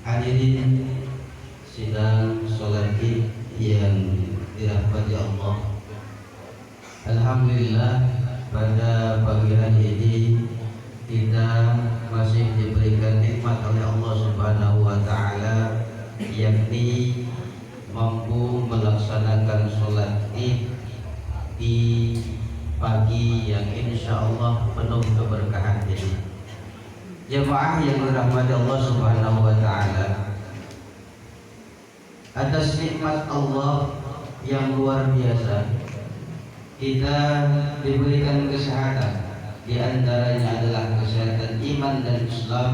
Hadirin sidang sholat Id yang dirahmati Allah. Alhamdulillah, pada pagi hari ini kita masih diberikan nikmat oleh Allah Subhanahu wa taala, yakni mampu melaksanakan sholat Id di pagi yang insya Allah penuh keberkahan ini. Jemaah yang dirahmati Allah Subhanahu wa taala, atas nikmat Allah yang luar biasa kita diberikan kesehatan. Di antaranya adalah kesehatan iman dan Islam.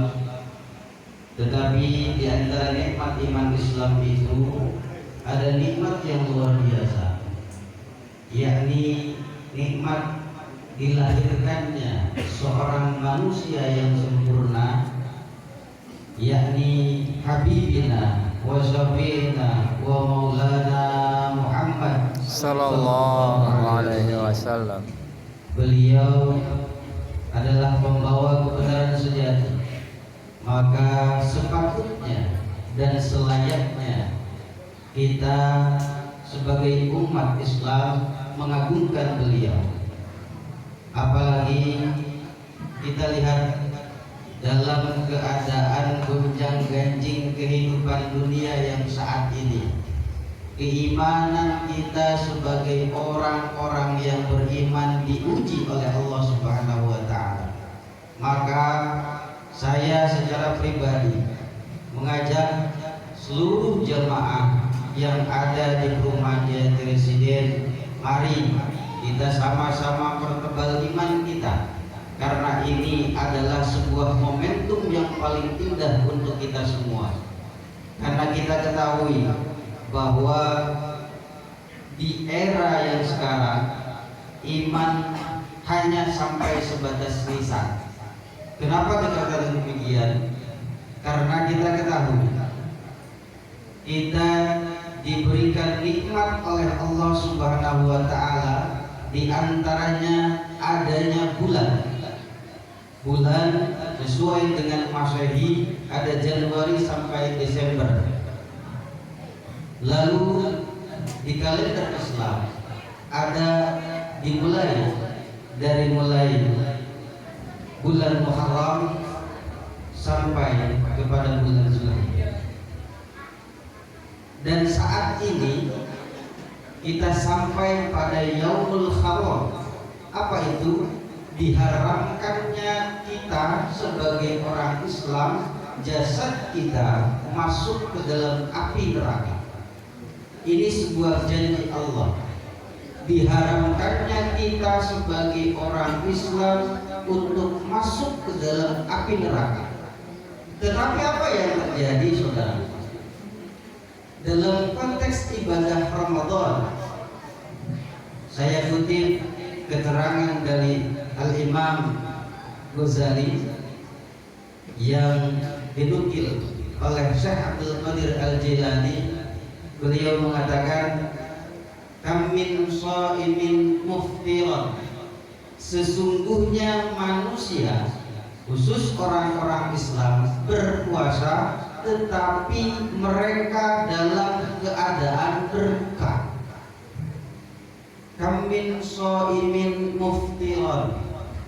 Tetapi di antara nikmat iman Islam itu ada nikmat yang luar biasa, yakni nikmat dilahirkannya seorang manusia yang sempurna, yakni Habibina wa Syafi'ina wa Maulana Muhammad Sallallahu alaihi wasallam. Beliau adalah pembawa kebenaran sejati, maka sepatutnya dan selayaknya kita sebagai umat Islam mengagungkan beliau. Apalagi kita lihat dalam keadaan gonjang-ganjing kehidupan dunia yang saat ini, keimanan kita sebagai orang-orang yang beriman diuji oleh Allah Subhanahu wa taala. Maka saya secara pribadi mengajak seluruh jemaah yang ada di Perumahan Jati Residen, mari kita sama-sama pertebal iman kita, karena ini adalah sebuah momentum yang paling indah untuk kita semua. Karena kita ketahui bahwa di era yang sekarang iman hanya sampai sebatas lisan. Kenapa dikatakan demikian? Karena kita ketahui kita diberikan nikmat oleh Allah Subhanahu wa taala, di antaranya adanya bulan sesuai dengan Masehi ada Januari sampai Desember. Lalu di kalender Islam ada dimulai dari bulan Muharram sampai kepada bulan Zulhijjah. Dan saat ini kita sampai pada Yaumul Haram. Apa itu? Diharamkannya kita sebagai orang Islam, jasad kita masuk ke dalam api neraka. Ini sebuah janji Allah. Diharamkannya kita sebagai orang Islam untuk masuk ke dalam api neraka. Tetapi apa yang terjadi, saudara? dalam konteks ibadah Ramadan. Saya kutip keterangan dari Al-Imam Ghazali yang dinukil oleh Syekh Abdul Qadir Al-Jilani. Beliau mengatakan, kam min shaimin muftiran, sesungguhnya manusia, khusus orang-orang Islam, berpuasa tetapi mereka dalam keadaan berbuka. Kam min shaimin muftiran,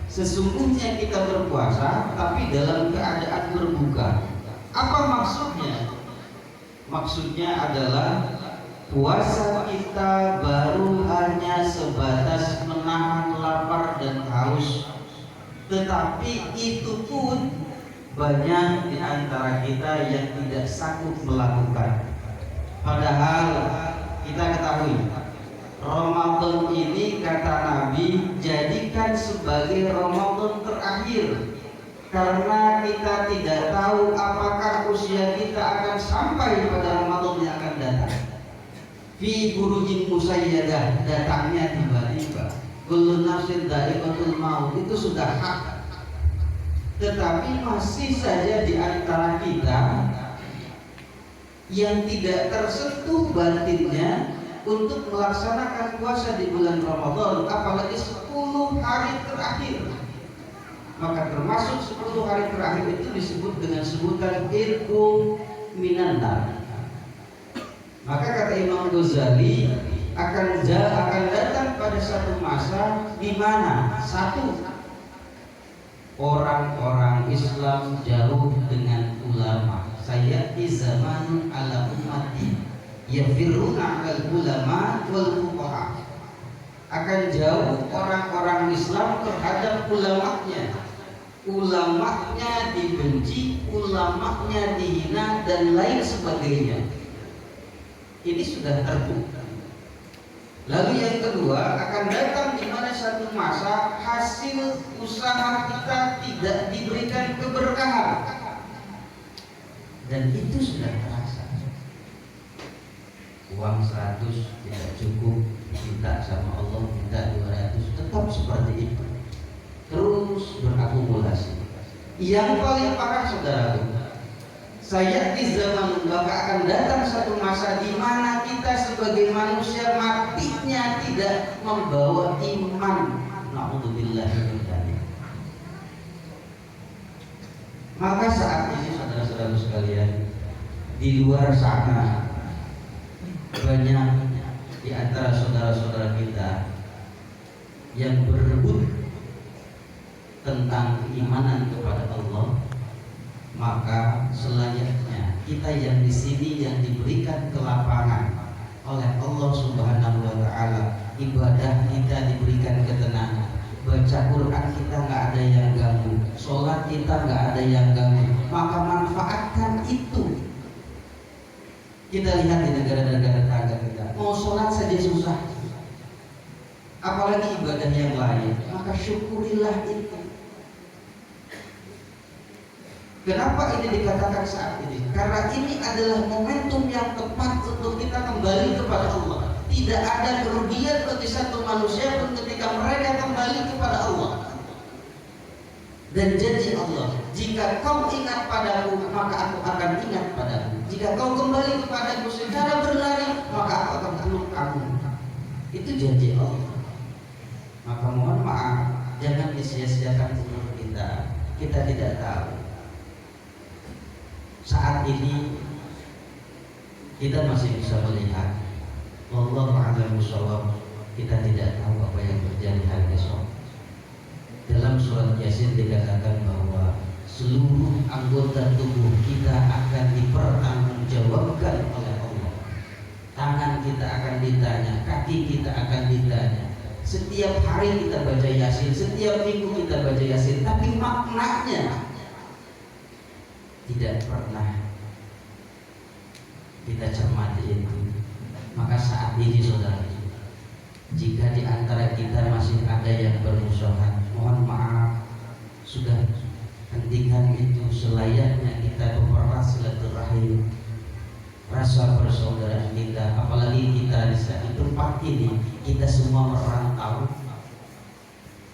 sesungguhnya kita berpuasa tapi dalam keadaan berbuka. Apa maksudnya? Maksudnya adalah puasa kita baru hanya sebatas menahan lapar dan haus, tetapi itu pun banyak di antara kita yang tidak sanggup melakukan. Padahal kita ketahui Ramadan ini, kata Nabi, jadikan sebagai Ramadan terakhir, karena kita tidak tahu apakah usia kita akan sampai pada Ramadan yang akan datang. Fi burujin musayyadah, datangnya tiba-tiba. Kullu nafsin dha'iqatul maut, itu sudah hak. Tetapi masih saja di antara kita yang tidak tersentuh batinnya untuk melaksanakan puasa di bulan Ramadan, apalagi 10 hari terakhir. Maka termasuk 10 hari terakhir itu disebut dengan sebutan irqum minan nar. Maka kata Imam Ghazali, akan datang pada satu masa di mana satu, orang-orang Islam jauh dengan ulama. Sayati zamanun ala ummati yafiruna al ulama wal fuqaha. Akan jauh orang-orang Islam terhadap ulamanya. Ulamanya dibenci, ulamanya dihina dan lain sebagainya. Ini sudah terbukti. Lalu yang kedua, akan datang di mana satu masa hasil usaha kita tidak diberikan keberkahan, dan itu sudah terasa. Uang 100 tidak cukup, minta sama Allah minta 200, tetap seperti itu, terus berakumulasi. Yang paling parah, saudaraku, saya di zaman maka akan datang satu masa di mana kita sebagai manusia matinya tidak membawa iman. Na'udzubillah min dzalik. Maka saat ini saudara-saudara sekalian, di luar sana banyak di antara saudara-saudara kita yang berebut tentang keimanan kepada Allah. Maka selayaknya kita yang di sini yang diberikan kelapangan oleh Allah Subhanahu wa taala, ibadah kita diberikan ketenangan, baca Quran kita nggak ada yang ganggu, sholat kita nggak ada yang ganggu, maka manfaatkan itu. Kita lihat di negara-negara tetangga kita, mau sholat saja susah, apalagi ibadah yang lain. Maka syukurilah itu. Kenapa ini dikatakan saat ini? Karena ini adalah momentum yang tepat untuk kita kembali kepada Allah. Tidak ada kerugian bagi satu manusia pun ketika mereka kembali kepada Allah. Dan janji Allah, jika kau ingat padaku, maka aku akan ingat padamu. Jika kau kembali kepadaku secara berlari, maka aku akan peluk kamu. Itu janji Allah. Maka mohon maaf, jangan disia-siakan umur kita. Kita tidak tahu. Saat ini kita masih bisa melihat, wallahu a'lam bishawab, kita tidak tahu apa yang terjadi hari esok. Dalam surat Yasin dikatakan bahwa seluruh anggota tubuh kita akan dipertanggungjawabkan oleh Allah. Tangan kita akan ditanya, kaki kita akan ditanya. Setiap hari kita baca Yasin, setiap minggu kita baca Yasin, tapi maknanya tidak pernah kita cermati itu. Maka saat ini saudara, jika di antara kita masih ada yang bermusuhan, mohon maaf, sudah hentikan itu. Selayaknya kita mempererat silaturahim, rasa persaudaraan tempat ini kita semua merantau,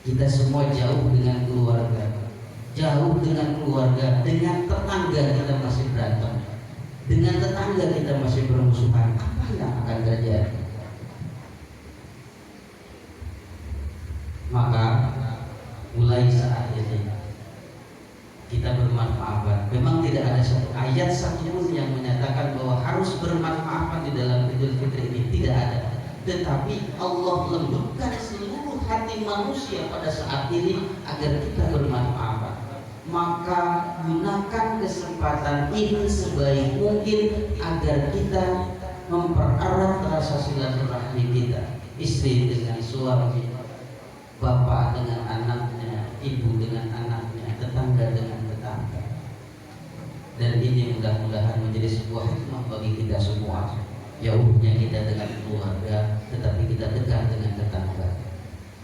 kita semua jauh dengan keluarga, dengan tetangga kita masih berantem, dengan tetangga kita masih bermusuhan. Apa yang akan terjadi? Maka mulai saat ini kita bermaaf-maafan. Memang tidak ada satu ayat satupun yang menyatakan bahwa harus bermaaf-maafan di dalam Idul Fitri ini, tidak ada. Tetapi Allah lembutkan seluruh hati manusia pada saat ini agar kita bermaaf-maafan. Maka gunakan kesempatan ini sebaik mungkin agar kita mempererat rasa silaturahmi kita, istri dengan suami, bapak dengan anaknya, ibu dengan anaknya, tetangga dengan tetangga. Dan ini mudah-mudahan menjadi sebuah hikmah bagi kita semua. Jauhnya kita dengan keluarga, tetapi kita dekat dengan tetangga,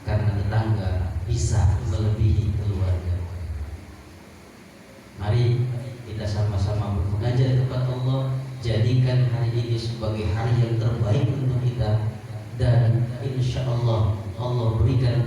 karena tetangga bisa melebihi keluarga. Mari kita sama-sama bermunajat kepada Allah. Jadikan hari ini sebagai hari yang terbaik untuk kita, dan insya Allah Allah berikan